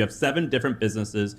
You have 7 different businesses,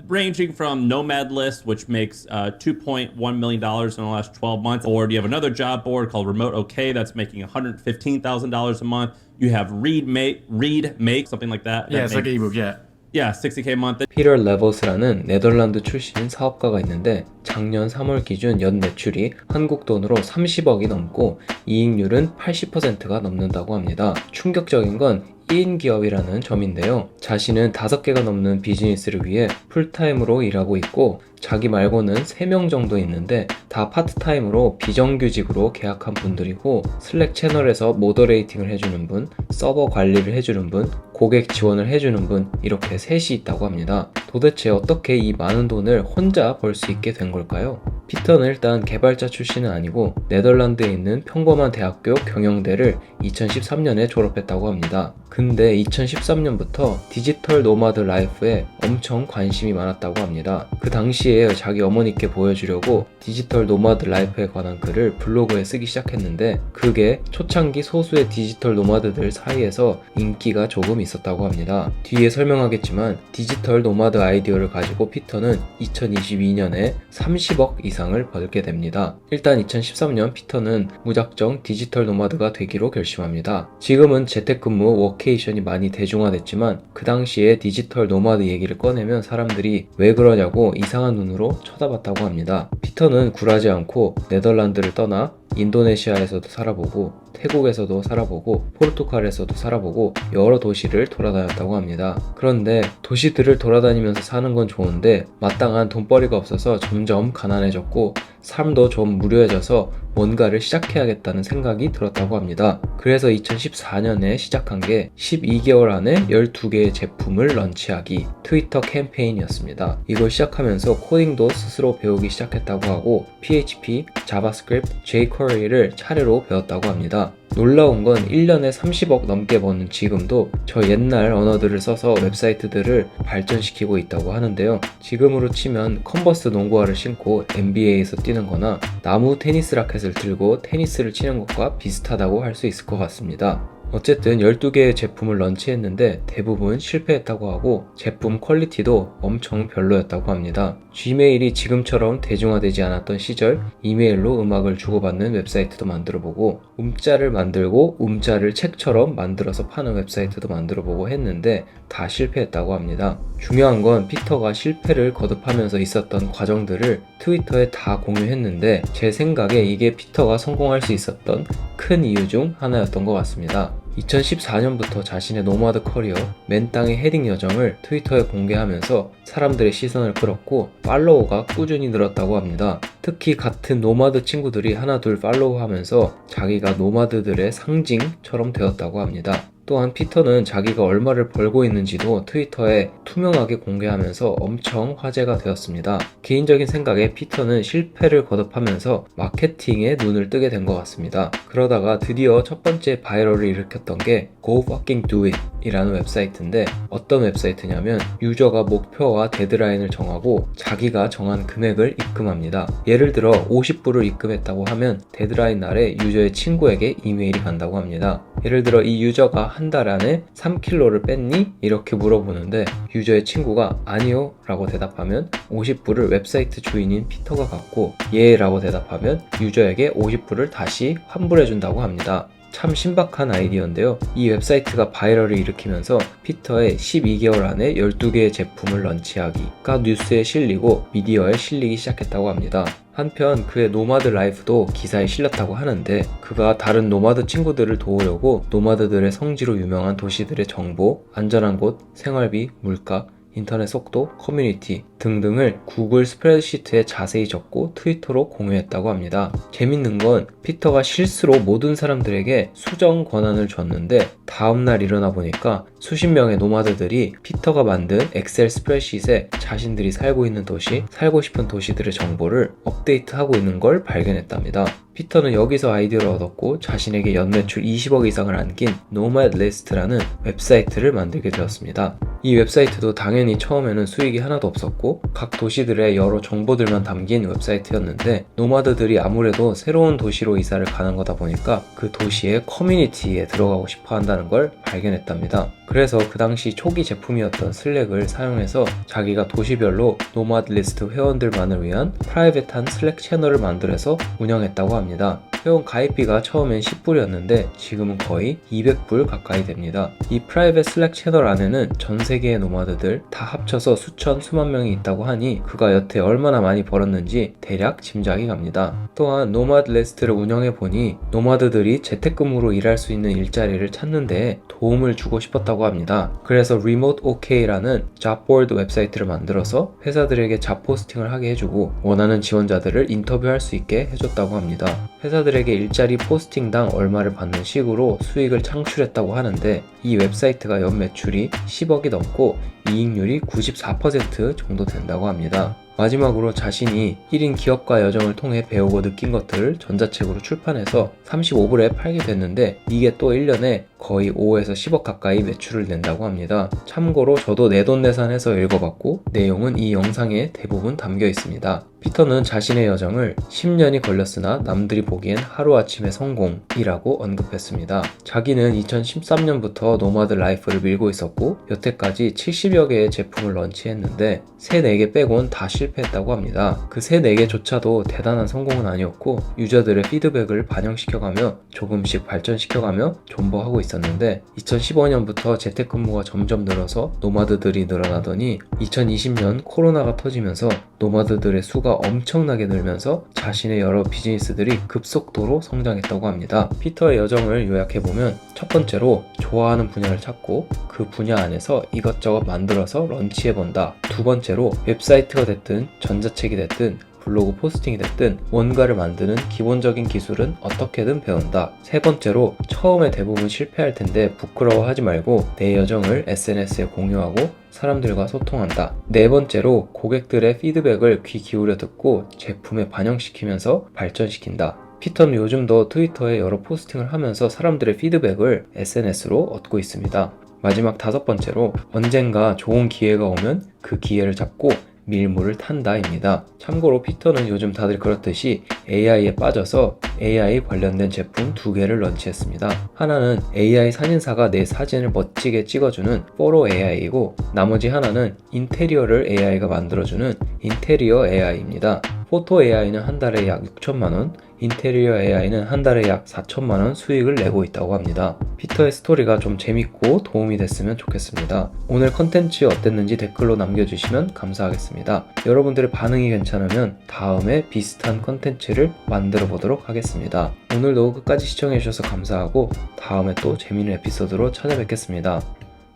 ranging from Nomad List, which makes $2.1 million in the last 12 months. Or you have another job board called Remote OK that's making $115,000 a month. You have Read Make, something like that. Yeah, it's like ebook, yeah. Yeah, $60K a month. 피터 레버스라는 네덜란드 출신 사업가가 있는데 작년 3월 기준 연 매출이 한국 돈으로 30억이 넘고 이익률은 80%가 넘는다고 합니다. 충격적인 건 1인 기업이라는 점인데요. 자신은 5개가 넘는 비즈니스를 위해 풀타임으로 일하고 있고 자기 말고는 3명 정도 있는데 다 파트타임으로 비정규직으로 계약한 분들이고 슬랙 채널에서 모더레이팅을 해주는 분, 서버 관리를 해주는 분, 고객 지원을 해주는 분 이렇게 셋이 있다고 합니다. 도대체 어떻게 이 많은 돈을 혼자 벌 수 있게 된 걸까요? 피터는 일단 개발자 출신은 아니고 네덜란드에 있는 평범한 대학교 경영대를 2013년에 졸업했다고 합니다. 근데 2013년부터 디지털 노마드 라이프에 엄청 관심이 많았다고 합니다. 그 당시에 자기 어머니께 보여주려고 디지털 노마드 라이프에 관한 글을 블로그에 쓰기 시작했는데 그게 초창기 소수의 디지털 노마드들 사이에서 인기가 조금 있었다고 합니다. 뒤에 설명하겠지만 디지털 노마드 아이디어를 가지고 피터는 2022년에 30억 이상을 벌게 됩니다. 일단 2013년 피터는 무작정 디지털 노마드가 되기로 결심합니다. 지금은 재택근무 워케이션이 많이 대중화됐지만 그 당시에 디지털 노마드 얘기를 꺼내면 사람들이 왜 그러냐고 이상한 눈으로 쳐다봤다고 합니다. 피터는 굴하지 않고 네덜란드를 떠나 인도네시아에서도 살아보고 태국에서도 살아보고 포르투갈에서도 살아보고 여러 도시를 돌아다녔다고 합니다. 그런데 도시들을 돌아다니면서 사는 건 좋은데 마땅한 돈벌이가 없어서 점점 가난해졌고 삶도 좀 무료해져서 뭔가를 시작해야겠다는 생각이 들었다고 합니다. 그래서 2014년에 시작한 게 12개월 안에 12개의 제품을 런치하기 트위터 캠페인이었습니다. 이걸 시작하면서 코딩도 스스로 배우기 시작했다고 하고 PHP, 자바스크립트, jQuery를 차례로 배웠다고 합니다. 놀라운 건 1년에 30억 넘게 버는 지금도 저 옛날 언어들을 써서 웹사이트들을 발전시키고 있다고 하는데요. 지금으로 치면 컨버스 농구화를 신고 NBA에서 뛰는 거나 나무 테니스 라켓을 들고 테니스를 치는 것과 비슷하다고 할 수 있을 것 같습니다. 어쨌든 12개의 제품을 런치했는데 대부분 실패했다고 하고 제품 퀄리티도 엄청 별로였다고 합니다. 지메일이 지금처럼 대중화되지 않았던 시절 이메일로 음악을 주고받는 웹사이트도 만들어보고 음자를 만들고 음자를 책처럼 만들어서 파는 웹사이트도 만들어보고 했는데 다 실패했다고 합니다. 중요한 건 피터가 실패를 거듭하면서 있었던 과정들을 트위터에 다 공유했는데 제 생각에 이게 피터가 성공할 수 있었던 큰 이유 중 하나였던 것 같습니다. 2014년부터 자신의 노마드 커리어 맨 땅의 헤딩 여정을 트위터에 공개하면서 사람들의 시선을 끌었고 팔로워가 꾸준히 늘었다고 합니다. 특히 같은 노마드 친구들이 하나둘 팔로우하면서 자기가 노마드들의 상징처럼 되었다고 합니다. 또한 피터는 자기가 얼마를 벌고 있는지도 트위터에 투명하게 공개하면서 엄청 화제가 되었습니다. 개인적인 생각에 피터는 실패를 거듭하면서 마케팅에 눈을 뜨게 된 것 같습니다. 그러다가 드디어 첫 번째 바이럴을 일으켰던 게 Go Fucking Do It 이라는 웹사이트인데 어떤 웹사이트냐면 유저가 목표와 데드라인을 정하고 자기가 정한 금액을 입금합니다. 예를 들어 50불을 입금했다고 하면 데드라인 날에 유저의 친구에게 이메일이 간다고 합니다. 예를 들어 이 유저가 한 달 안에 3kg를 뺐니? 이렇게 물어보는데 유저의 친구가 아니요 라고 대답하면 50불을 웹사이트 주인인 피터가 갖고 예 라고 대답하면 유저에게 50불을 다시 환불해준다고 합니다. 참 신박한 아이디어인데요. 이 웹사이트가 바이럴을 일으키면서 피터의 12개월 안에 12개의 제품을 런치하기가 뉴스에 실리고 미디어에 실리기 시작했다고 합니다. 한편 그의 노마드 라이프도 기사에 실렸다고 하는데 그가 다른 노마드 친구들을 도우려고 노마드들의 성지로 유명한 도시들의 정보, 안전한 곳, 생활비, 물가, 인터넷 속도, 커뮤니티 등등을 구글 스프레드시트에 자세히 적고 트위터로 공유했다고 합니다. 재밌는 건 피터가 실수로 모든 사람들에게 수정 권한을 줬는데 다음날 일어나 보니까 수십 명의 노마드들이 피터가 만든 엑셀 스프레드시트에 자신들이 살고 있는 도시, 살고 싶은 도시들의 정보를 업데이트하고 있는 걸 발견했답니다. 피터는 여기서 아이디어를 얻었고 자신에게 연매출 20억 이상을 안긴 노마드 리스트라는 웹사이트를 만들게 되었습니다. 이 웹사이트도 당연히 처음에는 수익이 하나도 없었고 각 도시들의 여러 정보들만 담긴 웹사이트였는데 노마드들이 아무래도 새로운 도시로 이사를 가는 거다 보니까 그 도시의 커뮤니티에 들어가고 싶어 한다는 걸 발견했답니다. 그래서 그 당시 초기 제품이었던 슬랙을 사용해서 자기가 도시별로 노마드 리스트 회원들만을 위한 프라이빗한 슬랙 채널을 만들어서 운영했다고 합니다. 회원 가입비가 처음엔 10불이었는데 지금은 거의 200불 가까이 됩니다. 이 프라이빗 슬랙 채널 안에는 전 세계의 노마드들 다 합쳐서 수천 수만 명이 있다고 하니 그가 여태 얼마나 많이 벌었는지 대략 짐작이 갑니다. 또한 노마드 리스트를 운영해보니 노마드들이 재택근무로 일할 수 있는 일자리를 찾는 데 도움을 주고 싶었다고 합니다. 그래서 Remote OK라는 잡보드 웹사이트를 만들어서 회사들에게 잡 포스팅을 하게 해주고 원하는 지원자들을 인터뷰할 수 있게 해줬다고 합니다. 회사들에게 일자리 포스팅당 얼마를 받는 식으로 수익을 창출했다고 하는데 이 웹사이트가 연 매출이 10억이 넘고 이익률이 94% 정도 된다고 합니다. 마지막으로 자신이 1인 기업가 여정을 통해 배우고 느낀 것들을 전자책으로 출판해서 35불에 팔게 됐는데 이게 또 1년에 거의 5에서 10억 가까이 매출을 낸다고 합니다. 참고로 저도 내돈내산해서 읽어봤고 내용은 이 영상에 대부분 담겨 있습니다. 피터는 자신의 여정을 10년이 걸렸으나 남들이 보기엔 하루아침의 성공이라고 언급했습니다. 자기는 2013년부터 노마드 라이프를 밀고 있었고 여태까지 70여 개의 제품을 런치했는데 3, 4개 빼곤 다 실패했다고 합니다. 그 3, 4개조차도 대단한 성공은 아니었고 유저들의 피드백을 반영시켜가며 조금씩 발전시켜가며 존버하고 있었는데 2015년부터 재택근무가 점점 늘어서 노마드들이 늘어나더니 2020년 코로나가 터지면서 노마드들의 수가 엄청나게 늘면서 자신의 여러 비즈니스들이 급속도로 성장했다고 합니다. 피터의 여정을 요약해보면 첫 번째로 좋아하는 분야를 찾고 그 분야 안에서 이것저것 만들어서 런치해본다. 두 번째로 웹사이트가 됐든 전자책이 됐든 블로그 포스팅이 됐든 뭔가를 만드는 기본적인 기술은 어떻게든 배운다. 세 번째로 처음에 대부분 실패할 텐데 부끄러워하지 말고 내 여정을 SNS에 공유하고 사람들과 소통한다. 네 번째로 고객들의 피드백을 귀 기울여 듣고 제품에 반영시키면서 발전시킨다. 피터는 요즘도 트위터에 여러 포스팅을 하면서 사람들의 피드백을 SNS로 얻고 있습니다. 마지막 다섯 번째로 언젠가 좋은 기회가 오면 그 기회를 잡고 밀물을 탄다입니다. 참고로 피터는 요즘 다들 그렇듯이 AI에 빠져서 AI 관련된 제품 2개를 런치했습니다. 하나는 AI 사진사가 내 사진을 멋지게 찍어주는 포로 AI이고 나머지 하나는 인테리어를 AI가 만들어주는 인테리어 AI입니다. 포토 AI는 한 달에 약 6천만원, 인테리어 AI는 한 달에 약 4천만원 수익을 내고 있다고 합니다. 피터의 스토리가 좀 재밌고 도움이 됐으면 좋겠습니다. 오늘 컨텐츠 어땠는지 댓글로 남겨주시면 감사하겠습니다. 여러분들의 반응이 괜찮으면 다음에 비슷한 컨텐츠를 만들어 보도록 하겠습니다. 오늘도 끝까지 시청해주셔서 감사하고 다음에 또 재미있는 에피소드로 찾아뵙겠습니다.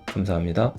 감사합니다.